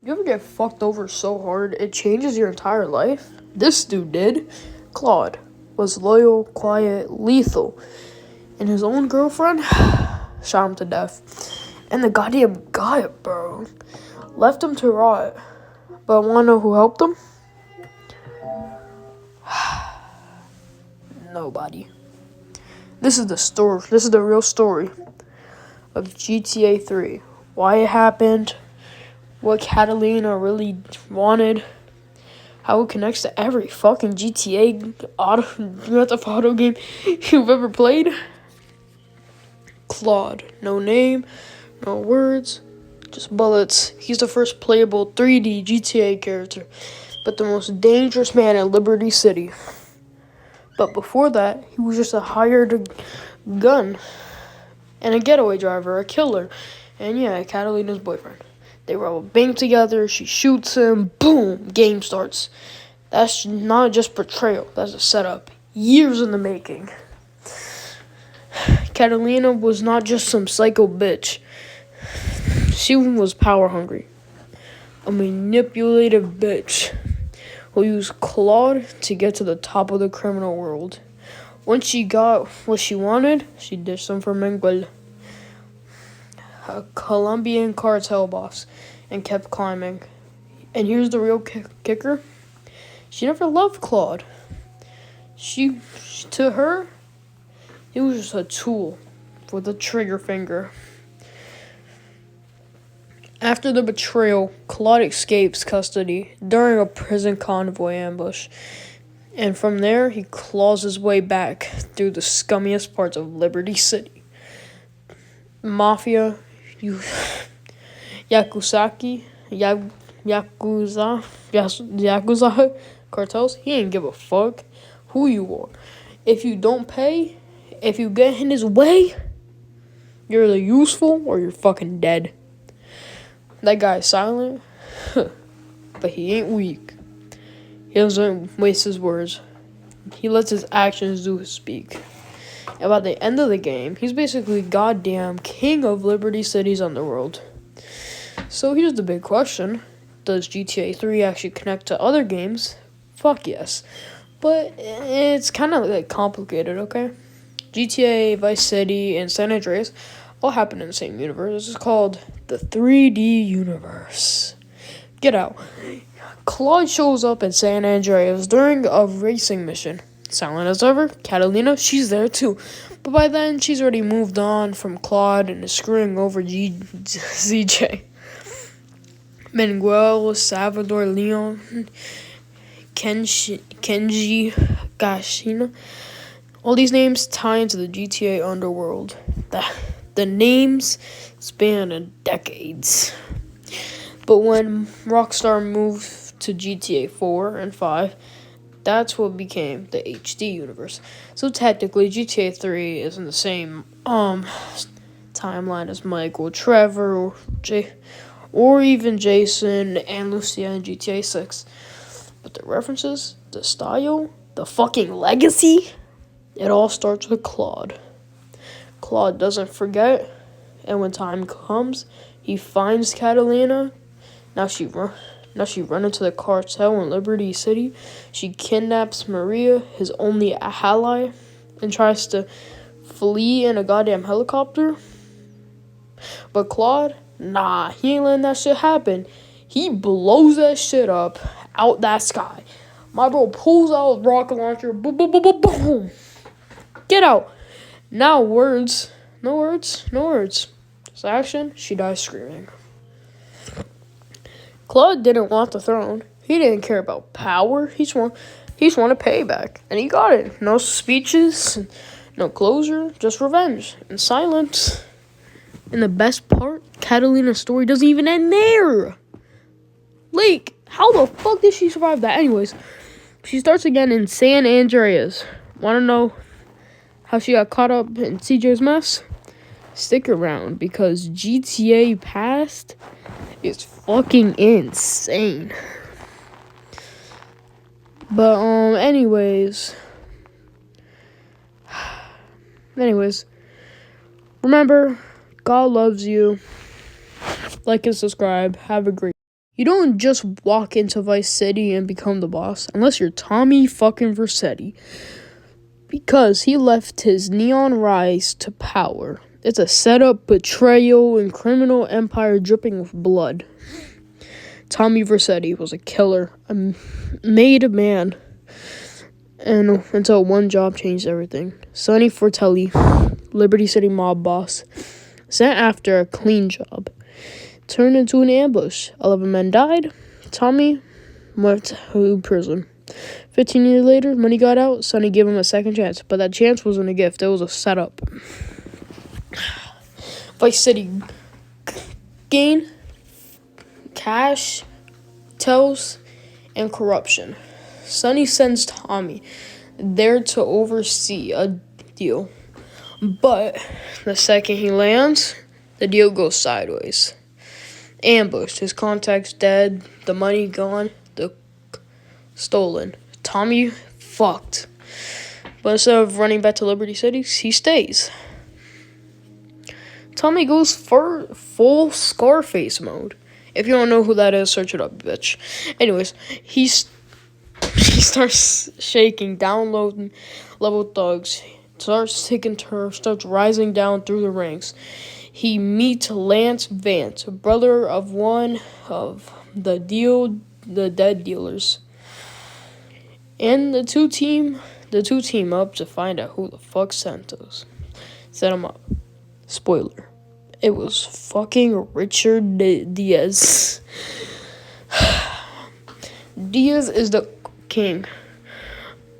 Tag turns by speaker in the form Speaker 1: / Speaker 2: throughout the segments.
Speaker 1: You ever get fucked over so hard it changes your entire life? This dude did. Claude was loyal, quiet, lethal, and his own girlfriend shot him to death. And the goddamn guy, bro, left him to rot. But wanna know who helped him? Nobody. This is the story. This is the real story of GTA 3. Why it happened, what Catalina really wanted, how it connects to every fucking GTA auto game you've ever played. Claude. No name, no words, just bullets. He's the first playable 3D GTA character, but the most dangerous man in Liberty City. But before that, he was just a hired gun and a getaway driver, a killer, and yeah, Catalina's boyfriend. They rob a bank together, she shoots him, boom, game starts. That's not just portrayal, that's a setup. Years in the making. Catalina was not just some psycho bitch. She was power hungry. A manipulative bitch who used Claude to get to the top of the criminal world. Once she got what she wanted, she ditched him for Miguel, a Colombian cartel boss, and kept climbing. And here's the real kicker. She never loved Claude. To her, he was just a tool with a trigger finger. After the betrayal, Claude escapes custody during a prison convoy ambush. And from there, he claws his way back through the scummiest parts of Liberty City. Mafia, Yakuza cartels, he ain't give a fuck who you are. If you don't pay, if you get in his way, you're either useful or you're fucking dead. That guy's silent, but he ain't weak. He doesn't waste his words. He lets his actions do his speak. And by the end of the game, he's basically goddamn king of Liberty City's underworld. So here's the big question. Does GTA 3 actually connect to other games? Fuck yes. But it's kind of like complicated, okay? GTA, Vice City, and San Andreas all happen in the same universe. This is called the 3D universe. Get out. Claude shows up in San Andreas during a racing mission. Silent as ever, Catalina, she's there too. But by then, she's already moved on from Claude and is screwing over ZJ. Manuel, Salvador, Leon, Kenji, Gashina. All these names tie into the GTA underworld. The names span decades. But when Rockstar moved to GTA 4 and 5, that's what became the HD universe. So technically, GTA 3 is in the same timeline as Michael, Trevor, or even Jason and Lucia in GTA 6. But the references, the style, the fucking legacy, it all starts with Claude. Claude doesn't forget, and when time comes, he finds Catalina. Now she run into the cartel in Liberty City. She kidnaps Maria, his only ally, and tries to flee in a goddamn helicopter. But Claude, nah, he ain't letting that shit happen. He blows that shit up out that sky. My bro pulls out a rocket launcher, boom, boom, boom, boom, boom. Get out. Now words. No words. Just action. She dies screaming. Claude didn't want the throne. He didn't care about power. He just wanted payback. And he got it. No speeches, no closure, just revenge and silence. And the best part, Catalina's story doesn't even end there. Like, how the fuck did she survive that? Anyways, she starts again in San Andreas. Want to know how she got caught up in CJ's mess? Stick around, because GTA Past is fucking insane. But anyways, remember, God loves you. Like and subscribe. Have a great You don't just walk into Vice City and become the boss, unless you're Tommy fucking Vercetti. Because he left his neon rise to power. It's a setup, betrayal, and criminal empire dripping with blood. Tommy Vercetti was a killer, a made man. And until one job changed everything. Sonny Fortelli, Liberty City mob boss, sent after a clean job, turned into an ambush. 11 men died. Tommy went to prison. 15 years later, when he got out, Sonny gave him a second chance. But that chance wasn't a gift. It was a setup. Vice City gain, cash, tells, and corruption. Sonny sends Tommy there to oversee a deal. But the second he lands, the deal goes sideways. Ambushed, his contacts dead, the money gone, the stolen. Tommy fucked. But instead of running back to Liberty City, he stays. Tommy goes for full Scarface mode. If you don't know who that is, search it up, bitch. Anyways, he starts shaking, downloading level thugs, starts taking turf, starts rising down through the ranks. He meets Lance Vance, brother of one of the dead dealers. And the two team up to find out who the fuck sent us. Set him up. Spoiler. It was fucking Richard Diaz. Diaz is the king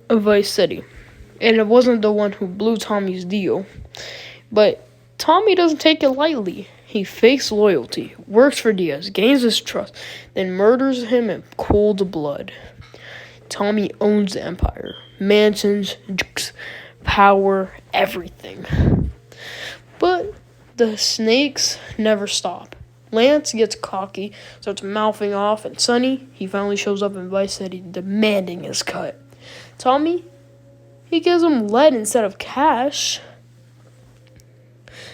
Speaker 1: of Vice City. And it wasn't the one who blew Tommy's deal. But Tommy doesn't take it lightly. He fakes loyalty, works for Diaz, gains his trust, then murders him in cold blood. Tommy owns the empire. Mansions, power, everything. But the snakes never stop. Lance gets cocky, starts mouthing off, and Sonny, he finally shows up in Vice City demanding his cut. Tommy, he gives him lead instead of cash.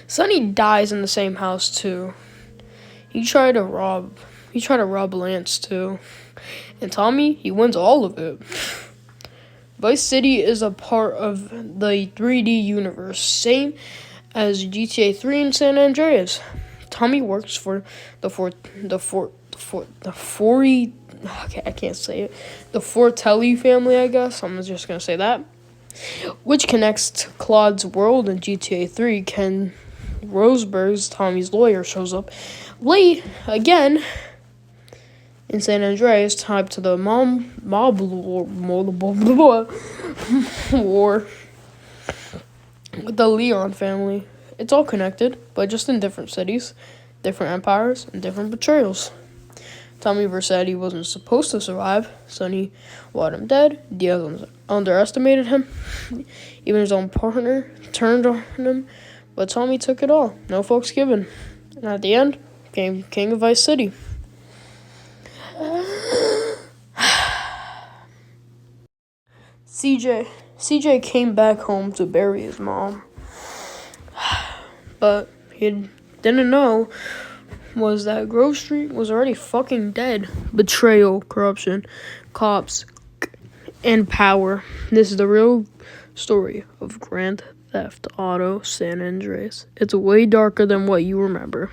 Speaker 1: Sonny dies in the same house too. He tried to rob Lance too. And Tommy, he wins all of it. Vice City is a part of the 3D universe, same as GTA 3 and San Andreas. Tommy works for the Fortelli family, I guess. I'm just gonna say that, which connects to Claude's world in GTA 3. Ken Roseberg's Tommy's lawyer shows up late again in San Andreas, tied to the mob war with the Leon family. It's all connected, but just in different cities, different empires, and different betrayals. Tommy Vercetti wasn't supposed to survive. Sonny wanted him dead. Diaz underestimated him. Even his own partner turned on him, but Tommy took it all. No fucks given. And at the end, became king of Vice City. CJ came back home to bury his mom. But he didn't know was that Grove Street was already fucking dead. Betrayal, corruption, cops, and power. This is the real story of Grand Theft Auto San Andreas. It's way darker than what you remember.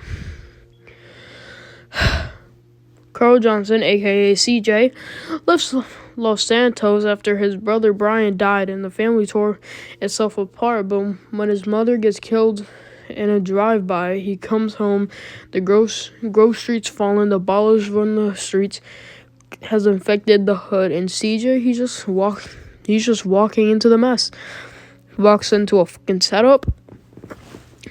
Speaker 1: Carl Johnson, a.k.a. CJ, left Los Santos after his brother Brian died and the family tore itself apart. But when his mother gets killed in a drive-by, he comes home. The Grove Street's fallen. The ballers run the streets. Has infected the hood. And CJ, he's just walking into the mess. Walks into a fucking setup.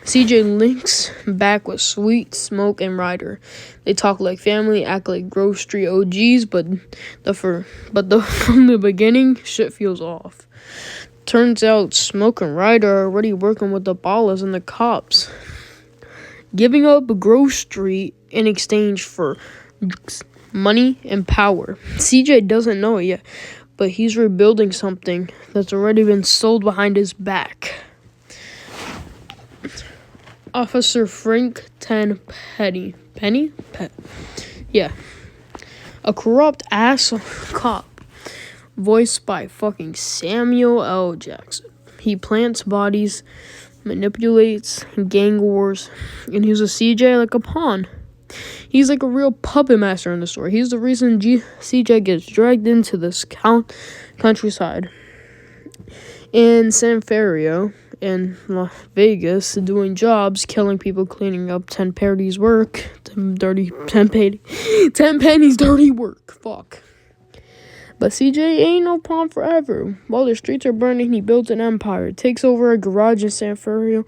Speaker 1: CJ links back with Sweet, Smoke, and Ryder. They talk like family, act like Grove Street OGs, but from the beginning, shit feels off. Turns out Smoke and Ryder are already working with the ballers and the cops, giving up Grove Street in exchange for money and power. CJ doesn't know it yet, but he's rebuilding something that's already been sold behind his back. Officer Frank Penny? Yeah. A corrupt ass cop, voiced by fucking Samuel L. Jackson. He plants bodies, manipulates gang wars, and uses CJ like a pawn. He's like a real puppet master in the story. He's the reason CJ gets dragged into this countryside. In San Fario, in Las Vegas, doing jobs, killing people, cleaning up 10 pennies work. 10 pennies dirty work. Fuck. But CJ ain't no pawn forever. While the streets are burning, he builds an empire, takes over a garage in San Fario,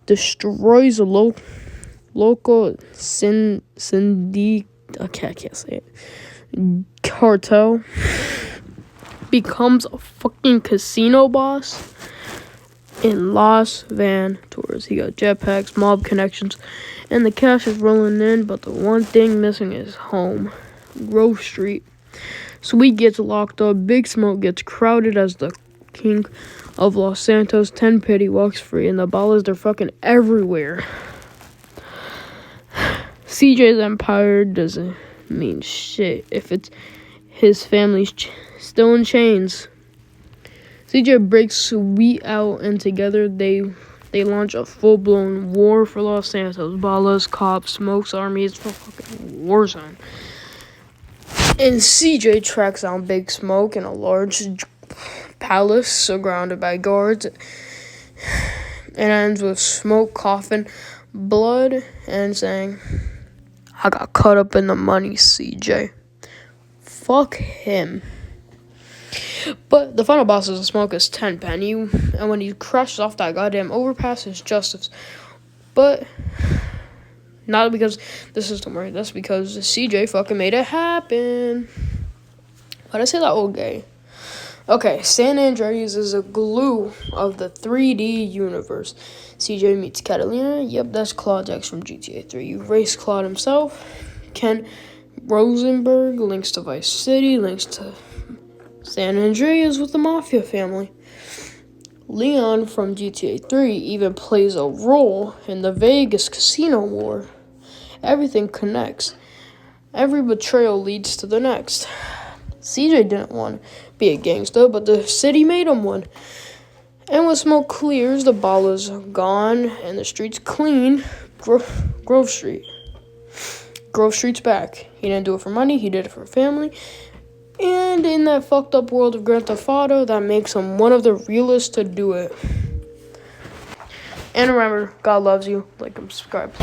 Speaker 1: destroys a local I can't say it. Cartel, becomes a fucking casino boss in Las Venturas. He got jetpacks, mob connections, and the cash is rolling in, but the one thing missing is home. Grove Street. Sweet gets locked up, Big Smoke gets crowded as the king of Los Santos, 10 Petty walks free, and the ballas, they're fucking everywhere. CJ's empire doesn't mean shit if it's his family's still in chains. CJ breaks Sweet out, and together they launch a full-blown war for Los Santos. Ballas, cops, Smoke's army. It's a fucking war zone. And CJ tracks down Big Smoke in a large palace surrounded by guards. It ends with Smoke coughing blood and saying, "I got caught up in the money, CJ." Fuck him. But the final boss of the Smoke is 10 Penny, and when he crashes off that goddamn overpass, it's justice. But not because the system worked, that's because CJ fucking made it happen. Why'd I say that old gay? Okay, San Andreas is a glue of the 3D universe. CJ meets Catalina. Yep, that's Claude X from GTA 3. You race Claude himself. Ken Rosenberg links to Vice City, links to San Andreas with the Mafia family. Leon from GTA 3 even plays a role in the Vegas casino war. Everything connects. Every betrayal leads to the next. CJ didn't want to be a gangster, but the city made him one. And when smoke clears, the ballas are gone and the streets clean. Grove Street. Grove Street's back. He didn't do it for money, he did it for family. And in that fucked up world of Grand Theft Auto, that makes him one of the realest to do it. And remember, God loves you. Like and subscribe.